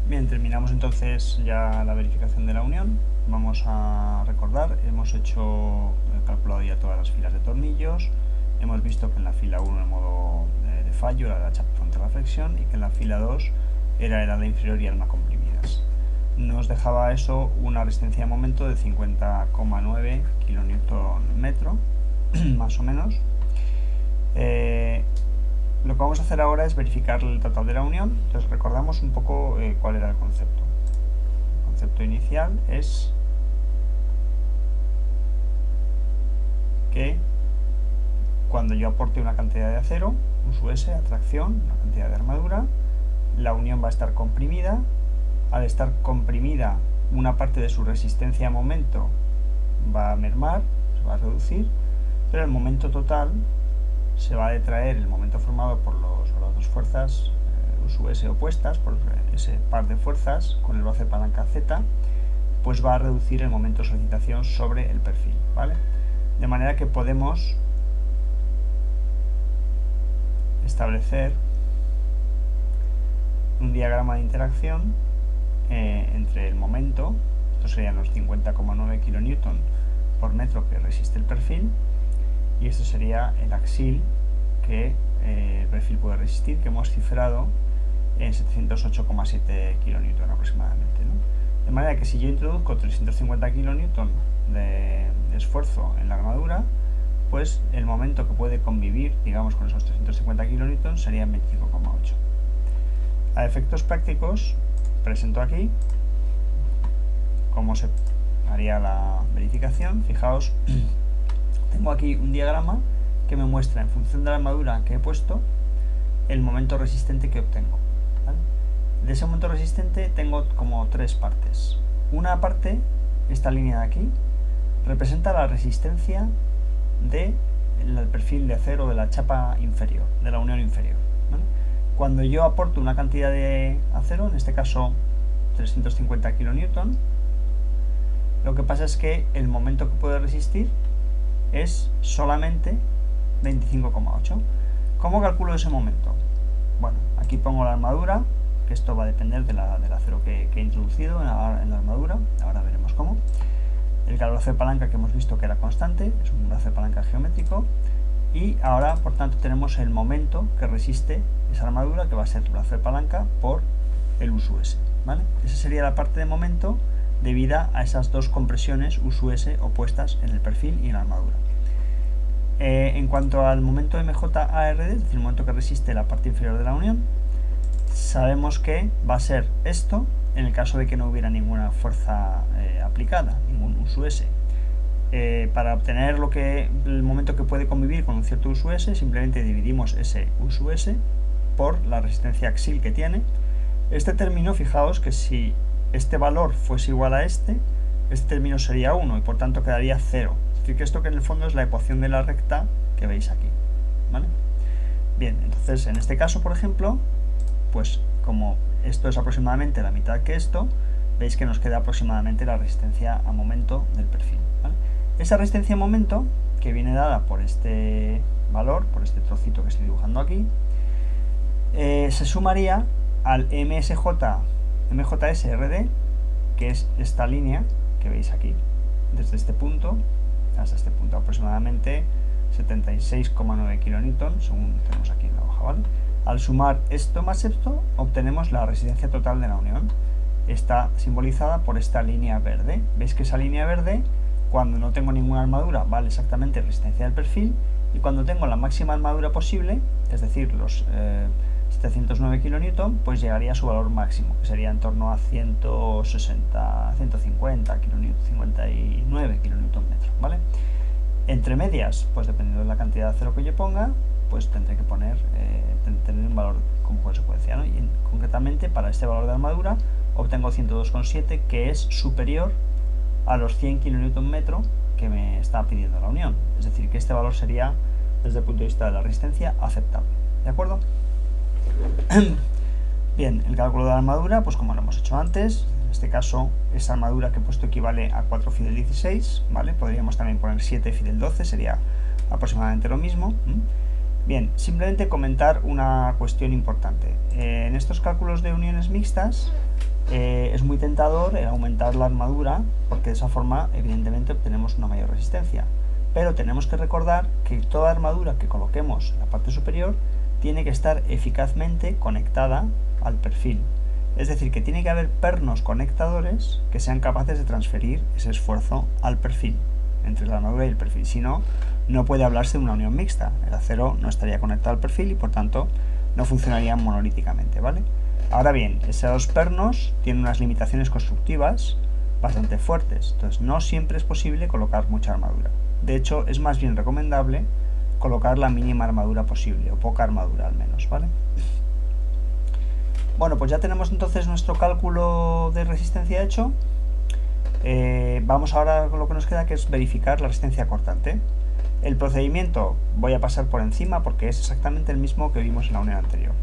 Bien, terminamos entonces ya la verificación de la unión. Vamos a recordar, hemos calculado ya todas las filas de tornillos. Hemos visto que en la fila 1 el modo de fallo era la chapa frontal a flexión y que en la fila 2 era el ala inferior y alma comprimidas. Nos dejaba eso una resistencia de momento de 50,9 kN más o menos. Lo que vamos a hacer ahora es verificar el total de la unión. Entonces recordamos un poco cuál era el concepto. El concepto inicial es que cuando yo aporte una cantidad de acero, US, atracción, una cantidad de armadura, la unión va a estar comprimida. Al estar comprimida, una parte de su resistencia a momento va a mermar, se va a reducir, pero el momento total se va a detraer el momento formado por las dos fuerzas US opuestas, por ese par de fuerzas con el brazo de palanca Z, pues va a reducir el momento de solicitación sobre el perfil, ¿vale? De manera que podemos establecer un diagrama de interacción entre el momento, estos serían los 50,9 kN por metro que resiste el perfil, y esto sería el axil que el perfil puede resistir, que hemos cifrado en 708,7 kN aproximadamente, ¿no? De manera que si yo introduzco 350 kN de esfuerzo en la armadura, pues el momento que puede convivir, digamos, con esos 350 kN sería 25,8. A efectos prácticos, presento aquí cómo se haría la verificación. Fijaos, tengo aquí un diagrama que me muestra, en función de la armadura que he puesto, el momento resistente que obtengo, ¿vale? De ese momento resistente tengo como tres partes. Una parte, esta línea de aquí, representa la resistencia del perfil de acero de la chapa inferior, de la unión inferior, ¿vale? Cuando yo aporto una cantidad de acero, en este caso 350 kN, lo que pasa es que el momento que puede resistir es solamente 25,8. ¿Cómo calculo ese momento? Bueno, aquí pongo la armadura, que esto va a depender del acero que he introducido en la armadura, ahora veremos cómo. El brazo de palanca que hemos visto que era constante, es un brazo de palanca geométrico, y ahora por tanto tenemos el momento que resiste esa armadura, que va a ser el brazo de palanca por el US, ¿vale? Esa sería la parte de momento debida a esas dos compresiones US opuestas en el perfil y en la armadura. En cuanto al momento MJARD, es decir, el momento que resiste la parte inferior de la unión, sabemos que va a ser esto en el caso de que no hubiera ninguna fuerza aplicada, ningún US. Para obtener el momento que puede convivir con un cierto US, simplemente dividimos ese US por la resistencia axil que tiene. Este término, fijaos que si este valor fuese igual a este término sería 1 y por tanto quedaría 0. Es decir, que esto que en el fondo es la ecuación de la recta que veis aquí, ¿vale? Bien, entonces en este caso, por ejemplo, pues como esto es aproximadamente la mitad que esto, veis que nos queda aproximadamente la resistencia a momento del perfil, ¿vale? Esa resistencia a momento, que viene dada por este valor, por este trocito que estoy dibujando aquí, se sumaría al MJSRD, que es esta línea que veis aquí, desde este punto hasta este punto, aproximadamente 76,9 kN, según tenemos aquí en la hoja, ¿vale? Al sumar esto más esto, obtenemos la resistencia total de la unión. Está simbolizada por esta línea verde. ¿Veis que esa línea verde, cuando no tengo ninguna armadura, vale exactamente la resistencia del perfil, y cuando tengo la máxima armadura posible, es decir, los 709 kN, pues llegaría a su valor máximo, que sería en torno a 160, 150 kN, 59 kN, ¿vale? Entre medias, pues dependiendo de la cantidad de acero que yo ponga, pues tendré que poner tener un valor como consecuencia, ¿no? Y concretamente para este valor de armadura obtengo 102,7, que es superior a los 100 kN que me está pidiendo la unión. Es decir, que este valor sería, desde el punto de vista de la resistencia, aceptable. ¿De acuerdo? Bien, el cálculo de la armadura, pues como lo hemos hecho antes, en este caso esa armadura que he puesto equivale a 4 Fidel 16, ¿vale? Podríamos también poner 7 Fidel 12, sería aproximadamente lo mismo. Bien, simplemente comentar una cuestión importante. En estos cálculos de uniones mixtas, es muy tentador el aumentar la armadura, porque de esa forma evidentemente obtenemos una mayor resistencia. Pero tenemos que recordar que toda armadura que coloquemos en la parte superior tiene que estar eficazmente conectada al perfil. Es decir, que tiene que haber pernos conectadores que sean capaces de transferir ese esfuerzo al perfil, entre la armadura y el perfil. Si no, no puede hablarse de una unión mixta. El acero no estaría conectado al perfil y por tanto no funcionaría monolíticamente, ¿vale? Ahora bien, esos pernos tienen unas limitaciones constructivas bastante fuertes, entonces no siempre es posible colocar mucha armadura. De hecho, es más bien recomendable colocar la mínima armadura posible, o poca armadura al menos, ¿vale? Bueno, pues ya tenemos entonces nuestro cálculo de resistencia hecho. Vamos ahora con lo que nos queda, que es verificar la resistencia cortante. El procedimiento voy a pasar por encima porque es exactamente el mismo que vimos en la unión anterior.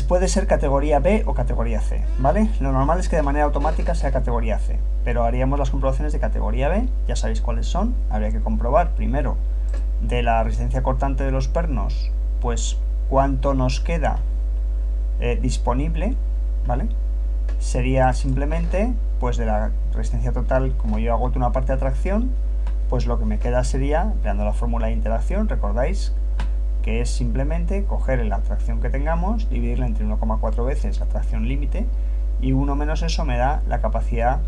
Puede ser categoría B o categoría C, ¿vale? Lo normal es que de manera automática sea categoría C, pero haríamos las comprobaciones de categoría B, ya sabéis cuáles son. Habría que comprobar primero de la resistencia cortante de los pernos, pues cuánto nos queda disponible, ¿vale? Sería simplemente, pues de la resistencia total, como yo agoto una parte de atracción, pues lo que me queda sería, empleando la fórmula de interacción, recordáis que es simplemente coger la atracción que tengamos, dividirla entre 1,4 veces la atracción límite, y 1 menos eso me da la capacidad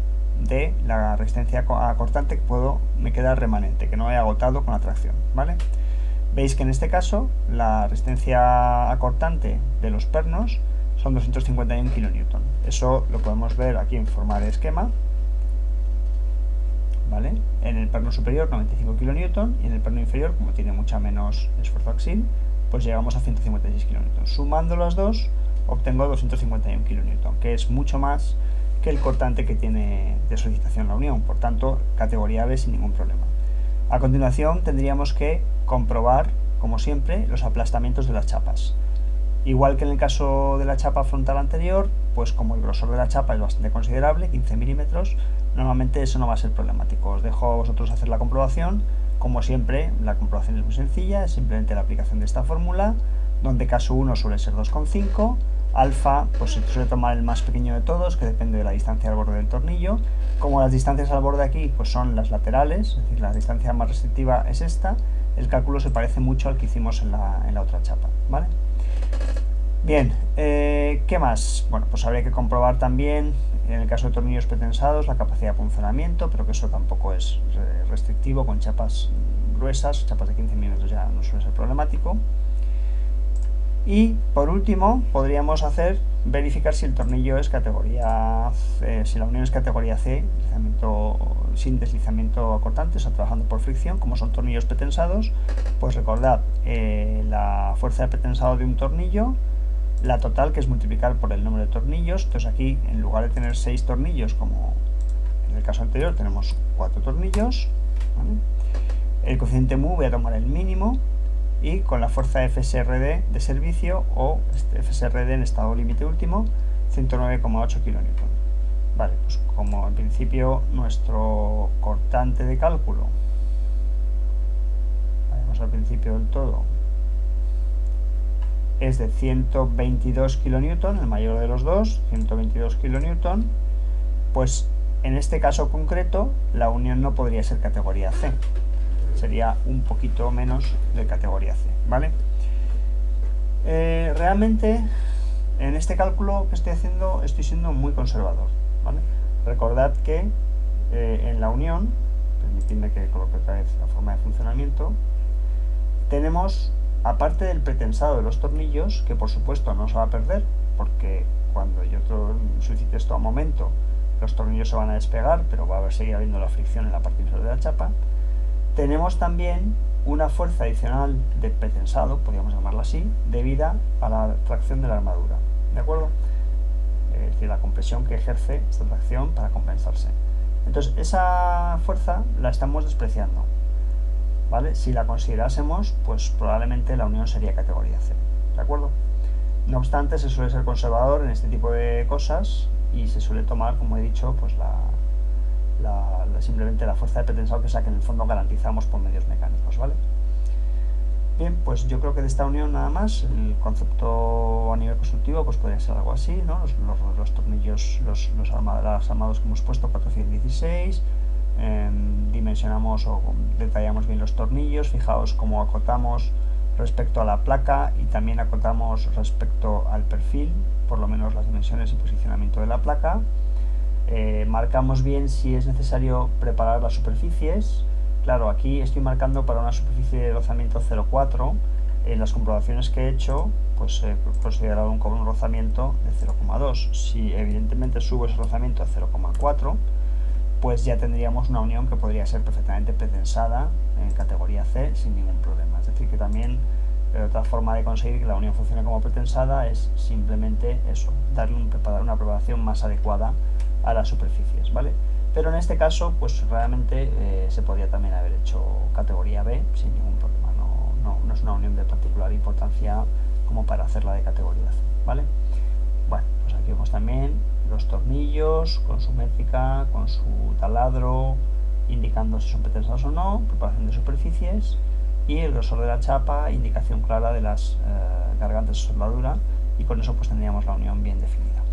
de la resistencia cortante que me queda remanente, que no he agotado con atracción, ¿vale? Veis que en este caso la resistencia cortante de los pernos son 251 kN. Eso lo podemos ver aquí en forma de esquema, ¿vale? En el perno superior 95 kN y en el perno inferior, como tiene mucha menos esfuerzo axil, pues llegamos a 156 kN. Sumando las dos obtengo 251 kN, que es mucho más que el cortante que tiene de solicitación la unión, por tanto categoría B sin ningún problema. A continuación tendríamos que comprobar, como siempre, los aplastamientos de las chapas. Igual que en el caso de la chapa frontal anterior, pues como el grosor de la chapa es bastante considerable, 15 milímetros, normalmente eso no va a ser problemático. Os dejo a vosotros hacer la comprobación. Como siempre, la comprobación es muy sencilla, es simplemente la aplicación de esta fórmula, donde caso 1 suele ser 2,5, alfa pues se suele tomar el más pequeño de todos, que depende de la distancia al borde del tornillo. Como las distancias al borde aquí pues son las laterales, es decir, la distancia más restrictiva es esta, el cálculo se parece mucho al que hicimos en la otra chapa, ¿vale? Bien, ¿qué más? Bueno, pues habría que comprobar también, en el caso de tornillos pretensados, la capacidad de punzonamiento, pero que eso tampoco es restrictivo. Con chapas gruesas, chapas de 15 milímetros ya no suele ser problemático. Y por último, podríamos verificar si el tornillo es categoría C, si la unión es categoría C, sin deslizamiento cortante, o sea, trabajando por fricción. Como son tornillos pretensados, pues recordad la fuerza de pretensado de un tornillo, la total, que es multiplicar por el número de tornillos. Entonces aquí, en lugar de tener 6 tornillos, como en el caso anterior, tenemos 4 tornillos, ¿vale? El coeficiente mu voy a tomar el mínimo, y con la fuerza FSRD de servicio, o FSRD en estado límite último, 109,8 kN. Vale, pues como en principio nuestro cortante de cálculo, vamos al principio del todo, es de 122 kN, el mayor de los dos, 122 kN, pues en este caso concreto la unión no podría ser categoría C, sería un poquito menos de categoría C, ¿vale? Realmente en este cálculo que estoy haciendo estoy siendo muy conservador, ¿vale? Recordad que en la unión, permitidme que coloque otra vez la forma de funcionamiento, tenemos, aparte del pretensado de los tornillos, que por supuesto no se va a perder, porque cuando yo solicite esto a momento, los tornillos se van a despegar, pero va a seguir habiendo la fricción en la parte inferior de la chapa. Tenemos también una fuerza adicional de pretensado, podríamos llamarla así, debida a la tracción de la armadura, ¿de acuerdo? Es decir, la compresión que ejerce esta tracción para compensarse. Entonces, esa fuerza la estamos despreciando, ¿vale? Si la considerásemos, pues probablemente la unión sería categoría C, ¿de acuerdo? No obstante, se suele ser conservador en este tipo de cosas y se suele tomar, como he dicho, pues simplemente la fuerza de pretensado, que es la que en el fondo garantizamos por medios mecánicos, ¿vale? Bien, pues yo creo que de esta unión nada más. El concepto a nivel constructivo pues podría ser algo así, ¿no? Los tornillos, los armados que hemos puesto, 416. Dimensionamos o detallamos bien los tornillos. Fijaos cómo acotamos respecto a la placa y también acotamos respecto al perfil, por lo menos las dimensiones y posicionamiento de la placa. Marcamos bien si es necesario preparar las superficies. Claro, aquí estoy marcando para una superficie de rozamiento 0,4. En las comprobaciones que he hecho, pues he considerado un rozamiento de 0,2. Si evidentemente subo ese rozamiento a 0,4, pues ya tendríamos una unión que podría ser perfectamente pretensada en categoría C sin ningún problema. Es decir, que también otra forma de conseguir que la unión funcione como pretensada es simplemente eso, darle una preparación más adecuada a las superficies, ¿vale? Pero en este caso, pues realmente se podría también haber hecho categoría B sin ningún problema. No es una unión de particular importancia como para hacerla de categoría C, ¿vale? Bueno, pues aquí vemos también los tornillos con su métrica, con su taladro, indicando si son pretensados o no, preparación de superficies, y el grosor de la chapa, indicación clara de las gargantas de soldadura, y con eso pues tendríamos la unión bien definida.